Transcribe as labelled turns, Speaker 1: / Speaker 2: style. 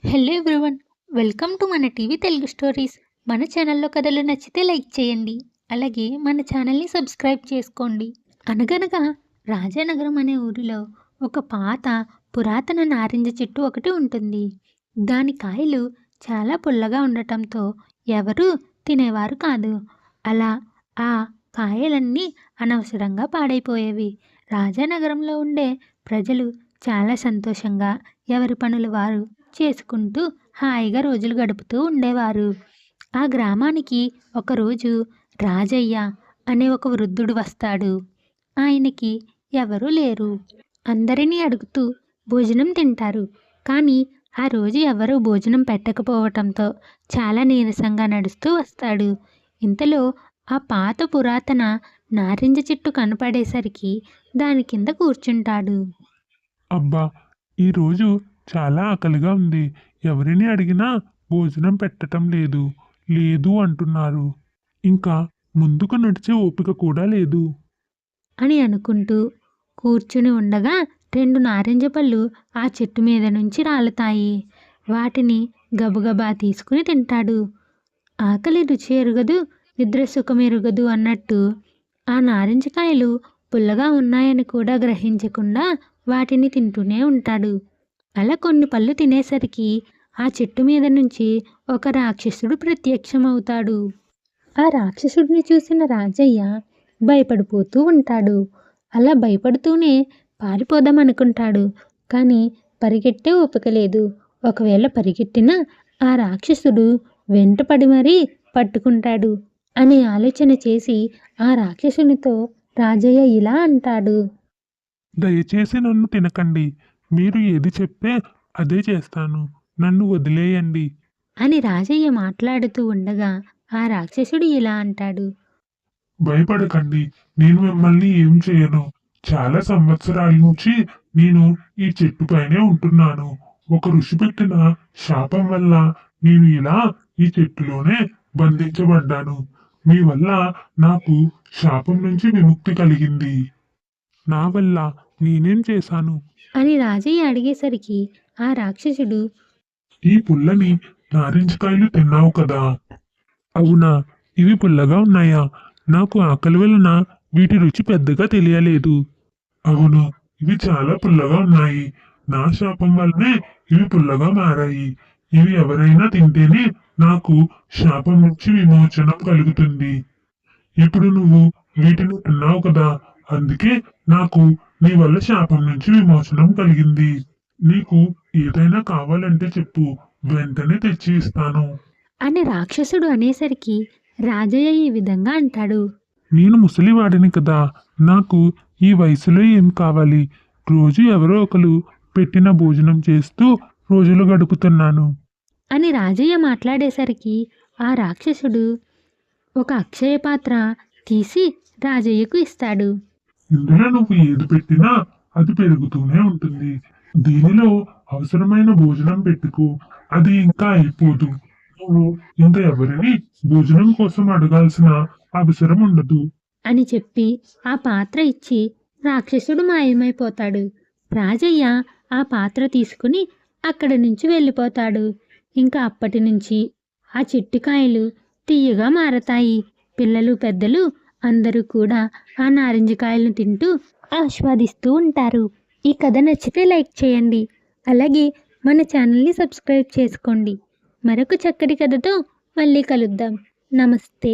Speaker 1: Hello everyone, welcome to మన TV Telugu stories. మన ఛానల్లో కథలు నచ్చితే లైక్ చేయండి. అలాగే మన ఛానల్ని సబ్స్క్రైబ్ చేసుకోండి. అనగనగా రాజానగరం అనే ఊరిలో ఒక పాత పురాతన నారింజ చెట్టు ఒకటి ఉంటుంది. దాని కాయలు చాలా పుల్లగా ఉండటంతో ఎవరూ తినేవారు కాదు. అలా ఆ కాయలన్నీ అనవసరంగా పాడైపోయేవి. రాజానగరంలో ఉండే ప్రజలు చాలా సంతోషంగా ఎవరి పనులు వారు చేసుకుంటూ హాయిగా రోజులు గడుపుతూ ఉండేవారు. ఆ గ్రామానికి ఒకరోజు రాజయ్య అనే ఒక వృద్ధుడు వస్తాడు. ఆయనకి ఎవరూ లేరు. అందరినీ అడుగుతూ భోజనం తింటారు. కానీ ఆ రోజు ఎవరూ భోజనం పెట్టకపోవటంతో చాలా నీరసంగా నడుస్తూ వస్తాడు. ఇంతలో ఆ పాత పురాతన నారింజ చెట్టు కనపడేసరికి దాని కింద కూర్చుంటాడు.
Speaker 2: అబ్బా! ఈరోజు చాలా ఆకలిగా ఉంది. ఎవరిని అడిగినా భోజనం పెట్టటం లేదు, లేదు అంటున్నారు. ఇంకా ముందుకు నడిచే ఓపిక కూడా లేదు.
Speaker 1: అని అనుకుంటూ కూర్చుని ఉండగా 2 నారింజ పళ్ళు ఆ చెట్టు మీద నుంచి రాలుతాయి. వాటిని గబగబా తీసుకుని తింటాడు. ఆకలి రుచి ఎరుగదు, నిద్ర సుఖమెరుగదు అన్నట్టు ఆ నారింజకాయలు పుల్లగా ఉన్నాయని కూడా గ్రహించకుండా వాటిని తింటూనే ఉంటాడు. అలా కొన్ని పళ్ళు తినేసరికి ఆ చెట్టు మీద నుంచి ఒక రాక్షసుడు ప్రత్యక్షమవుతాడు. ఆ రాక్షసుడిని చూసిన రాజయ్య భయపడిపోతూ ఉంటాడు. అలా భయపడుతూనే పారిపోదాం అనుకుంటాడు. కానీ పరిగెట్టే ఓపిక లేదు. ఒకవేళ పరిగెట్టినా ఆ రాక్షసుడు వెంటపడి మరీ పట్టుకుంటాడు అని ఆలోచన చేసి ఆ రాక్షసునితో రాజయ్య ఇలా అంటాడు.
Speaker 2: దయచేసి నన్ను తినకండి. మీరు ఏది చెప్తే అదే చేస్తాను. నన్ను వదిలేయండి.
Speaker 1: అని రాజయ్య మాట్లాడుతూ ఉండగా ఆ రాక్షసుడు ఇలా అంటాడు.
Speaker 2: భయపడకండి. నేను మిమ్మల్ని ఏం చేయను. చాలా సంవత్సరాల నుంచి నేను ఈ చెట్టు పైనే ఉంటున్నాను. ఒక ఋషి పెట్టిన శాపం వల్ల నేను ఇలా ఈ చెట్టులోనే బంధించబడ్డాను. మీ వల్ల నాకు శాపం నుంచి విముక్తి కలిగింది. నా వల్ల నేనేం చేశాను?
Speaker 1: అని రాజయ్య అడిగేసరికి ఆ రాక్షసుడు
Speaker 2: ఈ పుల్లని నారింజకాయలు తిన్నావు కదా? అవునా? ఇవి పుల్లగా ఉన్నాయా? నాకు ఆకలి వలన వీటి రుచి పెద్దగా తెలియలేదు. అవును, ఇవి చాలా పుల్లగా ఉన్నాయి. నా శాపం వల్లనే ఇవి పుల్లగా మారాయి. ఇవి ఎవరైనా తింటేనే నాకు శాపం నుంచి విమోచనం కలుగుతుంది. ఇప్పుడు నువ్వు వీటిని తిన్నావు కదా, అందుకే నాకు నీ వల్ల శాపం నుంచి విమోచనం కలిగింది. నీకు ఏదైనా కావాలంటే చెప్పు, వెంటనే తెచ్చి ఇస్తాను.
Speaker 1: అని రాక్షసుడు అనేసరికి రాజయ్య ఈ విధంగా అంటాడు.
Speaker 2: నేను ముసలివాడిని కదా, నాకు ఈ వయసులో ఏం కావాలి? రోజు ఎవరో ఒకరు పెట్టిన భోజనం చేస్తూ రోజులు గడుపుతున్నాను.
Speaker 1: అని రాజయ్య మాట్లాడేసరికి ఆ రాక్షసుడు ఒక అక్షయ పాత్ర తీసి రాజయ్యకు ఇస్తాడు.
Speaker 2: ఇందులో నువ్వు ఏది పెట్టినా అది పెరుగుతూనే ఉంటుంది. దీనిలో అవసరమైన భోజనం పెట్టుకో, అది ఇంకా అయిపోదు. నువ్వు ఇంకా ఎవరిని భోజనం కోసం అడగాల్సిన అవసరం ఉండదు.
Speaker 1: అని చెప్పి ఆ పాత్ర ఇచ్చి రాక్షసుడు మాయమైపోతాడు. రాజయ్య ఆ పాత్ర తీసుకుని అక్కడి నుంచి వెళ్ళిపోతాడు. ఇంకా అప్పటి నుంచి ఆ చెట్టుకాయలు తీయగా మారతాయి. పిల్లలు పెద్దలు అందరూ కూడా ఆ నారింజకాయలను తింటూ ఆస్వాదిస్తూ ఉంటారు. ఈ కథ నచ్చితే లైక్ చేయండి. అలాగే మన ఛానల్ని సబ్స్క్రైబ్ చేసుకోండి. మరొక చక్కటి కథతో మళ్ళీ కలుద్దాం. నమస్తే.